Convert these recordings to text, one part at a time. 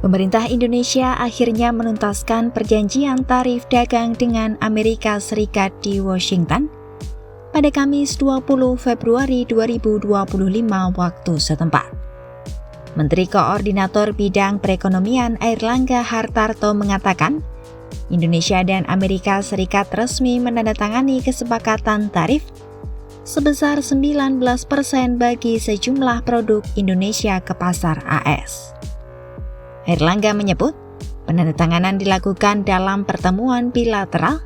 Pemerintah Indonesia akhirnya menuntaskan perjanjian tarif dagang dengan Amerika Serikat di Washington pada Kamis 20 Februari 2025 waktu setempat. Menteri Koordinator Bidang Perekonomian Airlangga Hartarto mengatakan, Indonesia dan Amerika Serikat resmi menandatangani kesepakatan tarif sebesar 19% bagi sejumlah produk Indonesia ke pasar AS. Airlangga menyebut, penandatanganan dilakukan dalam pertemuan bilateral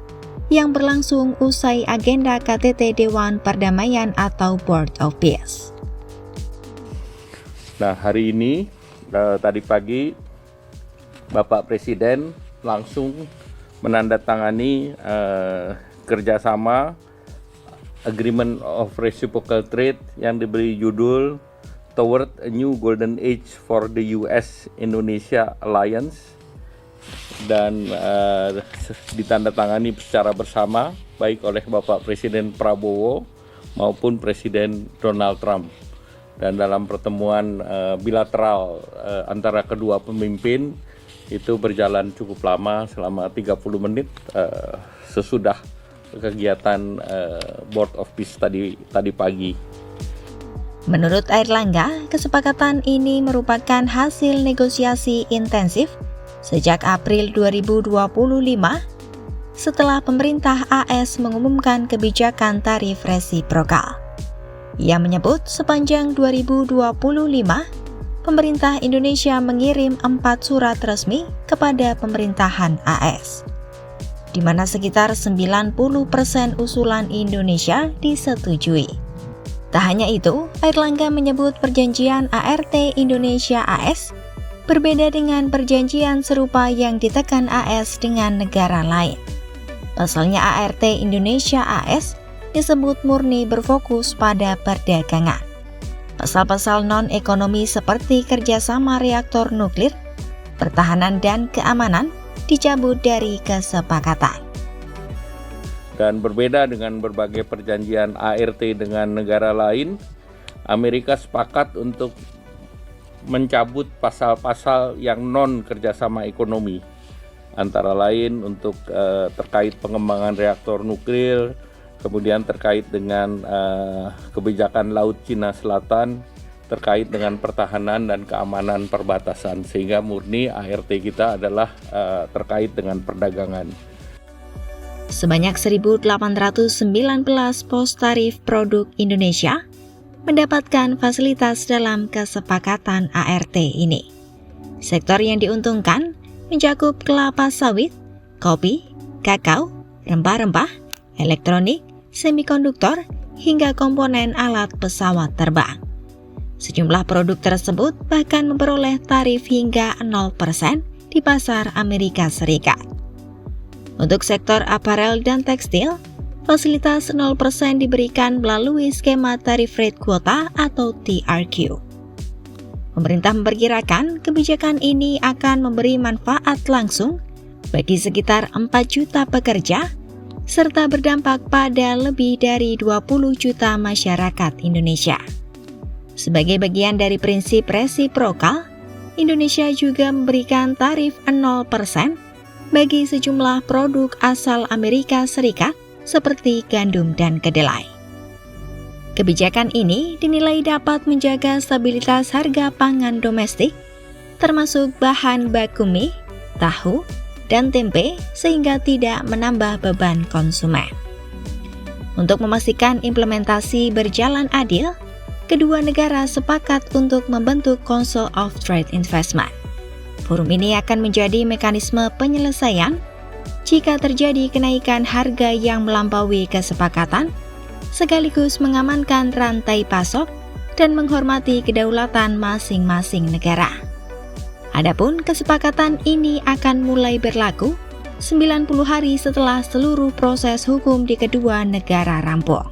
yang berlangsung usai agenda KTT Dewan Perdamaian atau Board of Peace. Nah, hari ini, tadi pagi, Bapak Presiden langsung menandatangani kerjasama Agreement of Reciprocal Trade yang diberi judul Toward a New Golden Age for the US-Indonesia Alliance, dan ditandatangani secara bersama baik oleh Bapak Presiden Prabowo maupun Presiden Donald Trump. Dan dalam pertemuan bilateral antara kedua pemimpin itu berjalan cukup lama, selama 30 menit sesudah kegiatan Board of Peace tadi pagi. Menurut Airlangga, kesepakatan ini merupakan hasil negosiasi intensif sejak April 2025 setelah pemerintah AS mengumumkan kebijakan tarif resiprokal. Ia menyebut sepanjang 2025, pemerintah Indonesia mengirim 4 surat resmi kepada pemerintahan AS, di mana sekitar 90% usulan Indonesia disetujui. Tak hanya itu, Airlangga menyebut perjanjian ART Indonesia AS berbeda dengan perjanjian serupa yang ditekan AS dengan negara lain. Pasalnya ART Indonesia AS disebut murni berfokus pada perdagangan. Pasal-pasal non-ekonomi seperti kerjasama reaktor nuklir, pertahanan dan keamanan dicabut dari kesepakatan. Dan berbeda dengan berbagai perjanjian ART dengan negara lain, Amerika sepakat untuk mencabut pasal-pasal yang non kerjasama ekonomi, antara lain untuk terkait pengembangan reaktor nuklir, kemudian terkait dengan kebijakan Laut Cina Selatan, terkait dengan pertahanan dan keamanan perbatasan, sehingga murni ART kita adalah terkait dengan perdagangan. Sebanyak 1.819 pos tarif produk Indonesia mendapatkan fasilitas dalam kesepakatan ART ini. Sektor yang diuntungkan mencakup kelapa sawit, kopi, kakao, rempah-rempah, elektronik, semikonduktor, hingga komponen alat pesawat terbang. Sejumlah produk tersebut bahkan memperoleh tarif hingga 0% di pasar Amerika Serikat. Untuk sektor aparel dan tekstil, fasilitas 0% diberikan melalui skema tarif rate quota atau TRQ. Pemerintah memperkirakan kebijakan ini akan memberi manfaat langsung bagi sekitar 4 juta pekerja, serta berdampak pada lebih dari 20 juta masyarakat Indonesia. Sebagai bagian dari prinsip resiprokal, Indonesia juga memberikan tarif 0% bagi sejumlah produk asal Amerika Serikat seperti gandum dan kedelai. Kebijakan ini dinilai dapat menjaga stabilitas harga pangan domestik, termasuk bahan baku mie, tahu, dan tempe, sehingga tidak menambah beban konsumen. Untuk memastikan implementasi berjalan adil, kedua negara sepakat untuk membentuk Council of Trade Investment. Forum ini akan menjadi mekanisme penyelesaian jika terjadi kenaikan harga yang melampaui kesepakatan, sekaligus mengamankan rantai pasok dan menghormati kedaulatan masing-masing negara. Adapun kesepakatan ini akan mulai berlaku 90 hari setelah seluruh proses hukum di kedua negara rampung.